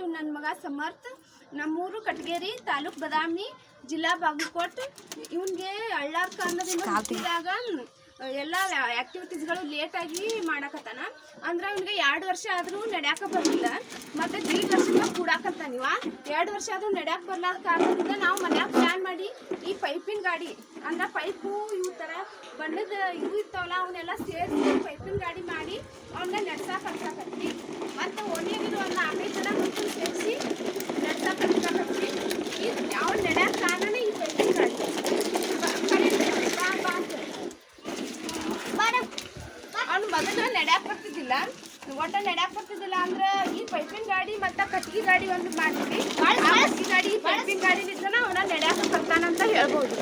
ಇವ್ ನನ್ನ ಮಗ ಸಮರ್ಥ. ನಮ್ಮೂರು ಕಟಗೇರಿ, ತಾಲೂಕ್ ಬದಾಮಿ, ಜಿಲ್ಲಾ ಬಾಗಲಕೋಟ್. ಇವನ್ಗೆ ಅಳ್ಳಾರ್ ಕಾರಣದಾಗ ಎಲ್ಲ ಆಕ್ಟಿವಿಟೀಸ್ಗಳು ಲೇಟಾಗಿ ಮಾಡಕತ್ತಾನ. ಅಂದ್ರೆ ಅವ್ನಿಗೆ 2 ವರ್ಷ ಆದರೂ ನಡ್ಯಾಕ ಬರಲಿಲ್ಲ. ಮತ್ತು 1.5 ವರ್ಷಕ್ಕೆ ಕೂಡಾಕತ್ತಾನ. ಇವ 2 ವರ್ಷ ಆದರೂ ನಡ್ಯಾಕ ಬರಲಾದ ಕಾರಣದಿಂದ ನಾವು ಮನ್ಯಾಗ ಪ್ಲ್ಯಾನ್ ಮಾಡಿ ಈ ಪೈಪಿನ ಗಾಡಿ ಅಂದ್ರೆ ಪೈಪು ಇವು ಥರ ಬಣ್ಣದ ಇವು ಇರ್ತಾವಲ್ಲ ಅವನ್ನೆಲ್ಲ ಸೇರಿಸಿ ಪೈಪಿನ ಗಾಡಿ ಮಾಡಿ ಅವನ್ನ ನಡ್ಸಾಕ ಕಲ್ಸಾಕತ್ತಿ. ಮತ್ತು ಓಣಿಯಾಗಿರೋ ಒಂದು 4-5 ಜನ ಮಕ್ಕಳು ಸೇರಿಸಿ ನಡ್ಸಾಕ ಕಲ್ಸಾಕತ್ತಿ. ಅವ್ನು ನಡ್ಯಾಕ ಕಾರಣ ಈ ಪೈಪಿನ ಗಾಡಿ. ಅವ್ನು ಮೊದಲು ನಡ್ಯಾಕ ಬರ್ತಿದ್ದಿಲ್ಲ. ಒಟ್ಟ ನಡ್ಯಾಕ ಬರ್ತಿದ್ದಿಲ್ಲ ಅಂದ್ರೆ ಈ ಪೈಪಿನ ಗಾಡಿ ಮತ್ತು ಕಟ್ಗಿ ಗಾಡಿ ಒಂದು ಮಾಡ್ತೀವಿ. ಕಟ್ಗಿ ಗಾಡಿ ಪೈಪಿನ ಗಾಡಿಲಿದ್ದಾನ ಅವನ ನಡ್ಯಾಕ ಬರ್ತಾನಂತ ಹೇಳ್ಬೋದು.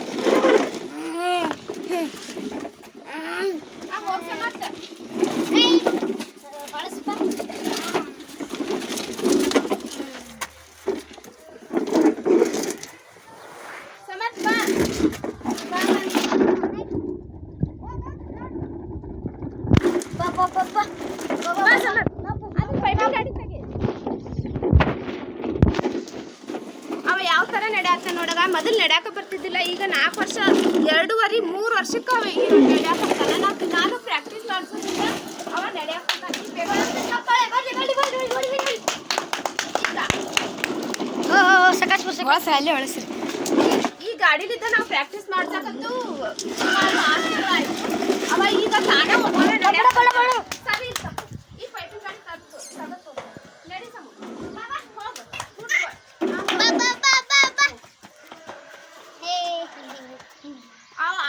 ಅವ ಯಾವ ಥರ ನಡ್ಯಾಕ ನೋಡಗ ಮೊದಲು ನಡ್ಯಾಕ ಬರ್ತಿದ್ದಿಲ್ಲ. ಈಗ 4 ವರ್ಷ 2.5-3 ವರ್ಷಕ್ಕೆ ಅವ ಈಗ ನಡ್ಯಾಕ ಬರ್ತಾನೆ. ನಾವು ನಾನು ಪ್ರಾಕ್ಟೀಸ್ ಮಾಡಿಸೋದ್ರಿಂದ ಅವ ನಡ್ಯಾಕ ಈ ಗಾಡಿಲಿದ್ದ ನಾವು ಪ್ರಾಕ್ಟೀಸ್ ಮಾಡ್ಸಕಂತೂ ಅವ ಈಗ ತಾನೇ ಒಬ್ಬನೇ ನಡ್ಯಾಕ ಸರಿ ಇರ್ತಪ್ಪ. ಈ ಪೈಪಿನ ಗಾಡಿ ತಗ್ಗು ನಡಿ ಸಮ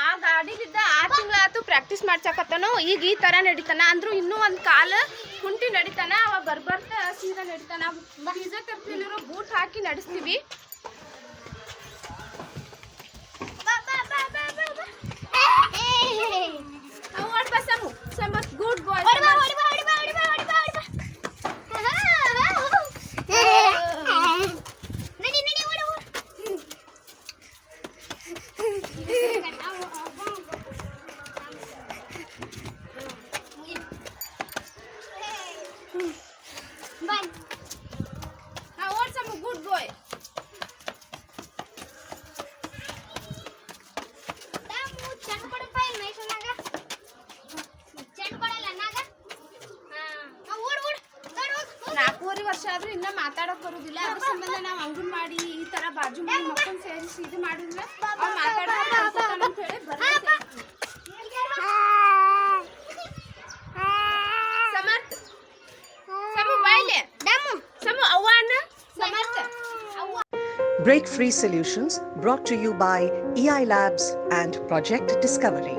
ಆ ಗಾಡಿಲಿದ್ದ 6 ತಿಂಗಳಾಯ್ತು ಪ್ರಾಕ್ಟೀಸ್ ಮಾಡ್ಸಕತ್ತಾನು. ಈಗ ಈ ಥರ ನಡಿತಾನ. ಅಂದ್ರೂ ಇನ್ನೂ ಒಂದು ಕಾಲ ಕುಂಟಿ ನಡಿತಾನ. ಅವ ಬರ್ಬರ್ತ ಸೀದಾ ನಡಿತಾನ. ಫಿಸಿಯೋಥೆರಪಿಲಿರೋ ಬೂಟ್ ಹಾಕಿ ನಡೆಸ್ತೀವಿ. ಗುಡ್ ಬಾಯ್. Good boy. ವರ್ಷ ಆದ್ರೂ ಇನ್ನ ಮಾತಾಡಕ್ ಬರುದಿಲ್ಲ. ಅದ್ರ ಸಂಬಂಧ ನಾವು ಅಂಗನವಾಡಿ ಈ ತರ ಬಾಜು ಮನೆ ಮಕ್ಕಳನ್ನ ಸೇರಿಸಿ ಇದು ಮಾಡಿದ್ರೆ ಅವ್ರು ಮಾತಾಡೋದು ಅಂತ ಹೇಳಿ ಬರ್ತಾರೆ. ಸಮರ್ಥ ಸಮು ಬಾಯ್ಲೆ ಸಮು ಅವ್ವನ ಸಮರ್ಥ Break free solutions brought to you by eiLabs and Project Discovery.